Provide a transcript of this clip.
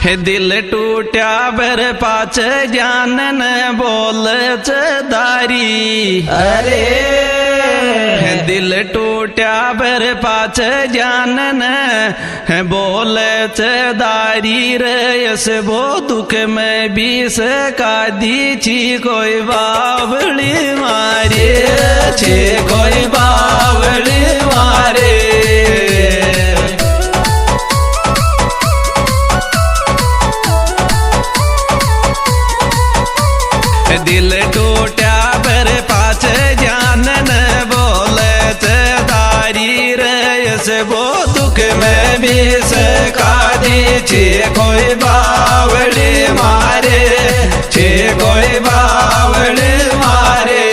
हे दिल टूट्या बर पाच ज्ञान न बोलच दारी। अरे हे दिल टूट्या बर पाच ज्ञान न बोलच दारी रयस वो दुख में बीस का दीची कोई बावली मारे छे कोई बावली मारे। दिल टूट्या बर पाच ज्ञान न बोलत दारी रयस वो दुख में भी सका छे कोई बावली मारे छे कोई बावली मारे।